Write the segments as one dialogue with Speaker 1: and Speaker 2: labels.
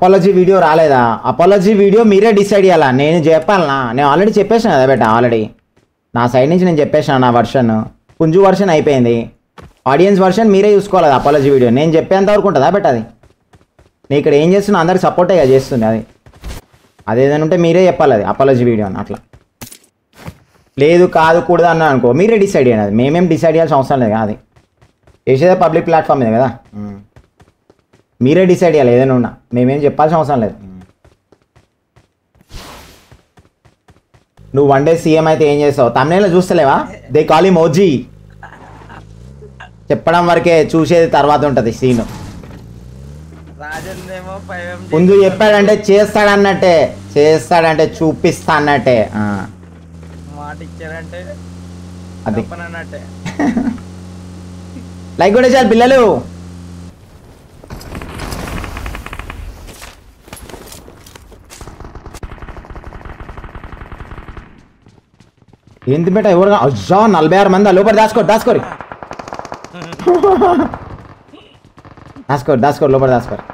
Speaker 1: Apology video రాలేదా? Apology video మీరే decide చేయాలా, నేను చెప్పాలనా? నేను ఆల్రెడీ చెప్పేసాను కదా బేట, ఆల్రెడీ నా సైడ్ నుంచి నేను చెప్పేసాను. నా వర్షన్ పుంజు వర్షన్ అయిపోయింది, ఆడియన్స్ వర్షన్ మీరే చూసుకోవాలి. అపాలజీ వీడియో నేను చెప్పేంత వరకు ఉంటుందా బేట? అది నేను ఇక్కడ ఏం చేస్తున్నా అందరికి సపోర్టే చేస్తుంది. అది ఏదైనా ఉంటే మీరే చెప్పాలి, అది అపాలజీ వీడియో అని. అట్లా లేదు కాదు కూడదు అన్నా అనుకో, మీరే డిసైడ్ చేయండి. అది మేమేం డిసైడ్ చేయాల్సిన అవసరం లేదు. అది చేసేదే పబ్లిక్ ప్లాట్ఫామ్ మీద కదా, మీరే డిసైడ్ చేయాలి. ఏదైనా ఉన్నా మేమేం చెప్పాల్సిన అవసరం లేదు. నువ్వు వన్ డే సీఎం అయితే ఏం చేస్తావు? తమిళలో చూస్తలేవా? They call him OG. చెప్పడం వరకే, చూసేది తర్వాత ఉంటుంది సీను. ముందు చెప్పాడంటే చేస్తాడన్నట్టే, చేస్తాడంటే చూపిస్తా అన్నట్టే. అది లైక్ కూడా చాలు పిల్లలు. ఏంటి బేట ఎవరు? అజ్జా 46 మంది లోపల దాచుకోరు దాచుకోరు దాచుకోరు దాచుకోరు లోపల దాచుకోరు.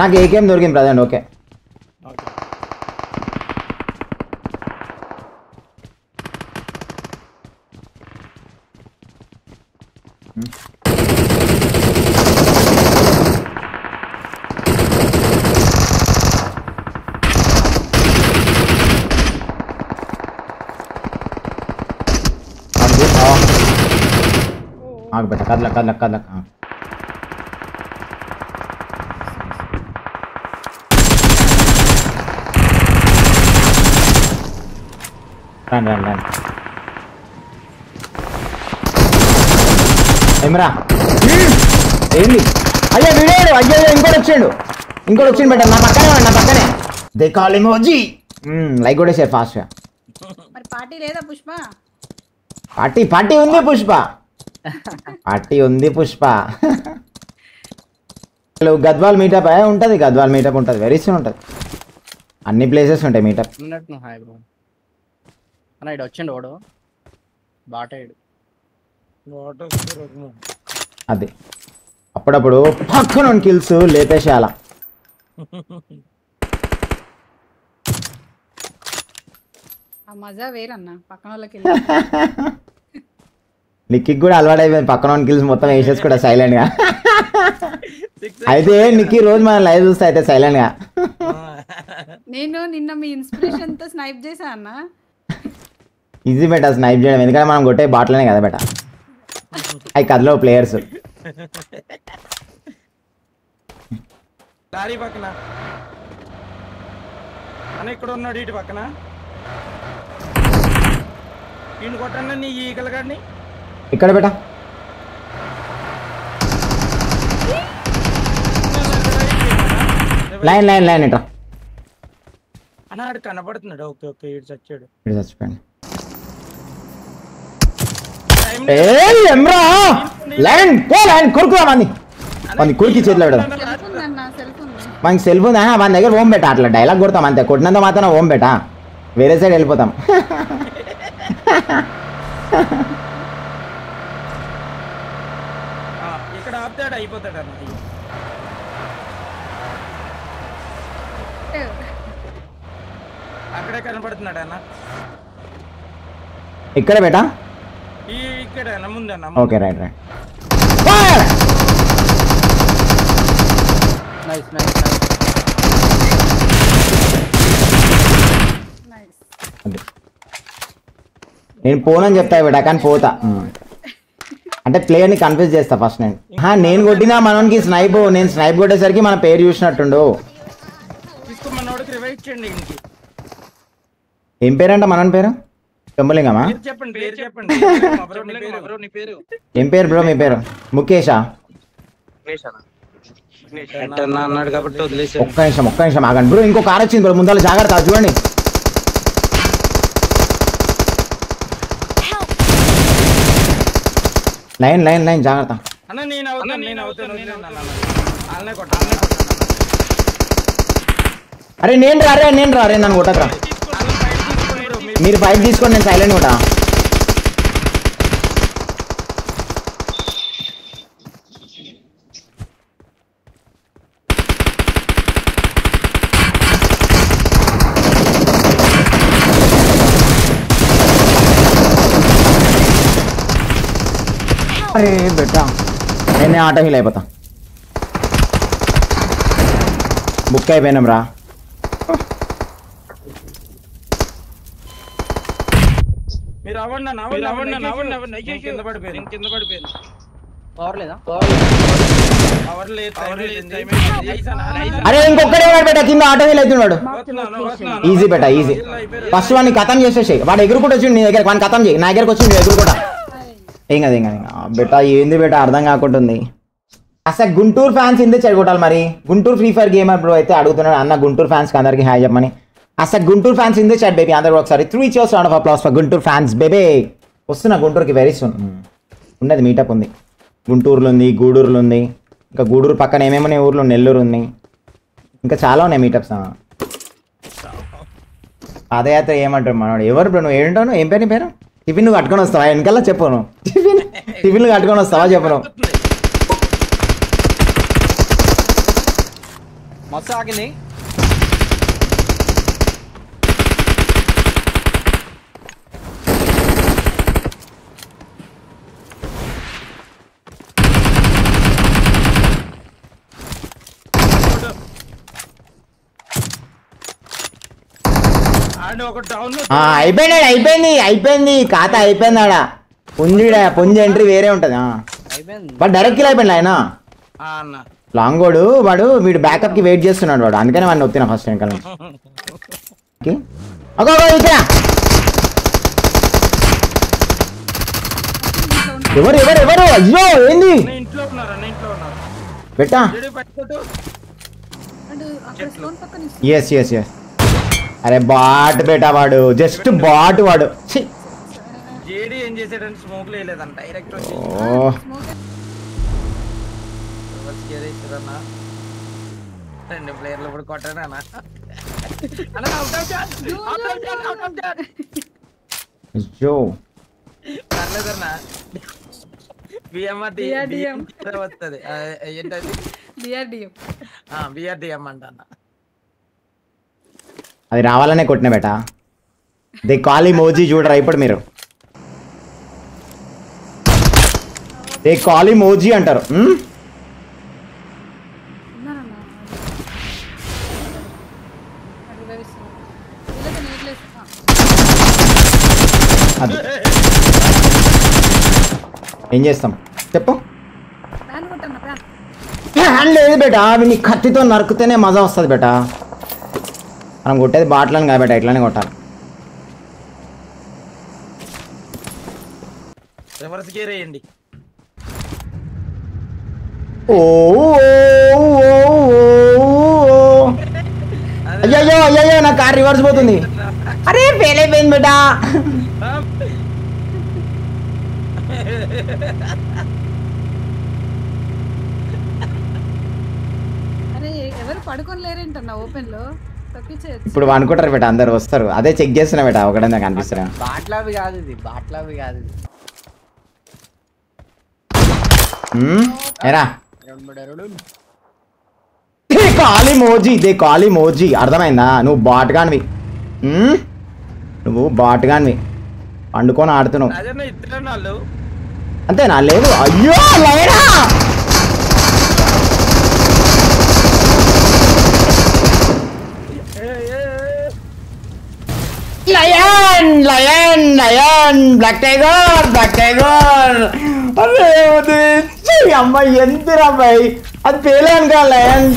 Speaker 1: నాకు ఏకేం దొరికింది ప్రజెంట్. ఓకే ఆగు బేట, కదలక్ కదలక్ కదలక్. రండి రండి రండి. ఏమరా ఏంది? అయ్యా వీడాడు, అయ్యో ఇంకోటి వచ్చిండు, ఇంకోటి వచ్చిండు బేట. నా పక్కనే నా పక్కనే. They call him OG. Like కూడా షేర్ ఫాస్ట్గా.
Speaker 2: పార్టీ లేదా పుష్ప?
Speaker 1: పార్టీ పార్టీ ఉంది పుష్ప, పార్టీ ఉంది పుష్ప. గద్వాల్ మీటప్ ఉంటుంది, గద్వాల్ మీటప్ ఉంటుంది, వెరీ సూన్ ఉంటుంది. అన్ని ప్లేసెస్ ఉంటాయి మీటప్.
Speaker 3: వచ్చిండు వాడు బాటాడు.
Speaker 1: అది అప్పుడప్పుడు పక్కన కిల్స్ లేపేసేయాల.
Speaker 2: మజా వేరన్నా పక్కన వాళ్ళకి.
Speaker 1: నిక్కి కూడా అలవాటు అయిపోయింది పక్కన కిల్స్ మొత్తం వేసేసి కూడా సైలెంట్ గా. అయితే నిక్కి రోజు మన లైవ్ చూస్తే అయితే సైలెంట్ గా.
Speaker 2: నేను నిన్న మీ ఇన్స్పిరేషన్ తో స్నైప్ చేశా అన్న.
Speaker 1: ఈజీ బెట స్నైప్ చేయడం, ఎందుకంటే మనం కొట్టే బాట్లనే కదా బెట, అవి కథలో ప్లేయర్స్.
Speaker 4: లారీ పక్కన అన్న ఇక్కడ ఉన్నాడు, ఇటు పక్కన ఈయన కొట్టండి నీ ఈగల గాడిని.
Speaker 1: ఇక్కడ బెట లైన్ లైన్ లైన్ ఇట్రా
Speaker 4: అన్న, ఆడు కనపడుతున్నాడు. ఓకే ఓకే ఇటు చచ్చాడు,
Speaker 1: ఇటు చచ్చిపోయాడు. కురికి చేతిలో పెడదాం. మనకి సెల్ఫ్ ఉందా? మన దగ్గర ఓం బెట. అట్లా డైలాగ్ కొడతాం అంతే, కొట్టినంత మాత్రం ఓం బెట, వేరే సైడ్ వెళ్ళిపోతాం.
Speaker 4: ఇక్కడ ఆపుతాడు అయిపోతాడు అన్న. అక్కడే కనపడుతున్నాడు అన్న.
Speaker 1: ఇక్కడ బేటా
Speaker 4: ఇక్కడ ముందన్న.
Speaker 1: Okay right right.
Speaker 3: Nice nice
Speaker 2: nice.
Speaker 1: నేను పోనని చెప్తా బేటా, కానీ పోతా. అంటే ప్లేయర్ని కన్ఫ్యూజ్ చేస్తా ఫస్ట్ నేను. నేను కొట్టినా మనకి స్నైప్, నేను స్నైప్ కొట్టేసరికి మన పేరు చూసినట్టుండు. ఏం పేరంట మన పేరు? చెంబలింగమా? ఏం పేరు బ్రో మీ పేరు? ముఖేషా? ఒక్క నిమిషం ఆగండి బ్రో, ఇంకో కార్ వచ్చింది బ్రో ముందర, జాగ్రత్త చూడండి. లైన్ లైన్ లైన్ జాగ్రత్త. అరే నేను రా నన్ను కొట్టకరా. మీరు ఫైట్ తీసుకోండి, నేను సైలెంట్ కొట్టా. అరే బెటా నేనే ఆటో హీల్ అయిపోతా. బుక్ అయిపోయినాం రా.
Speaker 4: మీరు అవ్వండి కింద పడిపోయాను.
Speaker 3: పవర్ లేదా?
Speaker 4: పవర్ లేదు.
Speaker 1: అరే ఇంకొకడే బెటా కింద ఆటో హీల్ అవుతున్నాడు. Easy beta easy. ఫస్ట్ వాడిని ఖతం చేసేసాయి. వాడు ఎగురుకుంటూ వచ్చి నీ దగ్గర వాడిని ఖతం చేయి. నా దగ్గరకు వచ్చి నువ్వు ఎగురుకుంటా. ఏం కదా బెటా ఏంది బెటా అర్థం కాకుంటుంది. అసలు గుంటూరు ఫ్యాన్స్ ఇందే చెడగొట్టాలి మరి. Guntur free fire gamer bro అయితే అడుగుతున్నాడు అన్న గుంటూరు ఫ్యాన్స్కి అందరికి హాయ్ చెప్పమని. అసలు గుంటూరు ఫ్యాన్స్ ఇందే చాట్ బేబీ అందరూ ఒకసారి 3 cheers round of applause for Guntur fans baby. వస్తున్నా గుంటూరుకి వెరీ సూన్. ఉన్నది మీటప్ ఉంది. గుంటూరులో ఉంది, గూడూరులో ఉంది, ఇంకా గూడూరు పక్కన ఏమేమో ఊర్లో నెల్లూరు ఉంది, ఇంకా చాలా ఉన్నాయి మీటప్స్. పాదయాత్ర ఏమంటారు మనోడు? ఎవరు బ్రో నువ్వు ఏంటాను? ఏం పేరు నీ పేరు? టిఫిన్ నువ్వు కట్టుకొని వస్తావా? వెనకాల చెప్పను. టిఫిన్లు కట్టుకొని వస్తావా చెప్పను.
Speaker 3: మస్తు ఆగింది.
Speaker 1: అయిపోయింది ఖాతా అయిపోయింది. ఆడ పుంజి ఎంట్రీ వేరే ఉంటది. బట్ డైరెక్ట్ కిల్ అయిపోయింది ఆయన. లాంగ్ వాడు వీడు బ్యాకప్ కి వెయిట్ చేస్తున్నాడు వాడు. అందుకనే వాడిని వస్తున్నా ఫస్ట్ వెనకాల నుంచి. ఎవరు ఎవరు ఎవరు? అయ్యో ఏంది బెట్టా? Yes yes yes. అరే బాట్ బేటా వాడు జస్ట్ బాట్ వాడు.
Speaker 4: జేడీ ఏం చేసాడంటే స్మోక్ లేదంట డైరెక్ట్ వచ్చి రెండు ప్లేయర్లు ఇప్పుడు కొట్టాడు అన్న.
Speaker 1: అయ్యో
Speaker 4: పర్లేదన్నా. వస్తుంది ఏంటది? బిఆర్డిఎం అంట అన్న.
Speaker 1: అది రావాలనే కొట్టిన బేటా. దే కాల్ ఇమోజీ చూడరా ఇప్పుడు మీరు. దే కాల్ ఇమోజీ అంటారు. అది ఏం చేస్తాం చెప్పు. హ్యాండ్ లేదు బేటా. అవి నీ కత్తితో నరుకుతేనే మజా వస్తుంది బేటా. మనం కొట్టేది బాట్లని కాదు బేటా, ఇట్లానే కొట్టాలి.
Speaker 4: రివర్స్ గేర్ వేయండి.
Speaker 1: ఓ అయ్యో అయ్యో నా కార్ రివర్స్ పోతుంది. అరే ఫెయిల్ అయిపోయింది బేటా.
Speaker 2: ఎవరు పడుకొని లేరేంటన్నా ఓపెన్ లో?
Speaker 1: ఇప్పుడు అనుకుంటారు బేటా, అందరు వస్తారు. అదే చెక్ చేస్తున్నా బేటా, ఒకటే నాకు అనిపిస్తున్నా.
Speaker 3: బాట్లావి కాదు ఇది, బాట్లావి కాదు ఇది.
Speaker 1: ఏరా కాలి మోజీ, దే కాలి మోజీ. అర్థమైందా? నువ్వు బాట్గానివి, నువ్వు బాట్గానివి. పండుకొని ఆడుతున్నావు అంతేనా? లేదు అయ్యో లేరా. Lion lion lion black tiger black tiger. అరే అమ్మాయి ఎంతరా అమ్మాయి, అది పేలేను కదా lion.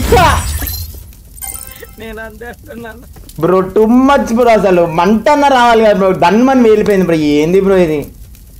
Speaker 1: Bro too much bro, అసలు మంటన్న రావాలి కదా బ్రో. దన్మని వేలిపోయింది బ్రో. ఏంది బ్రో ఇది?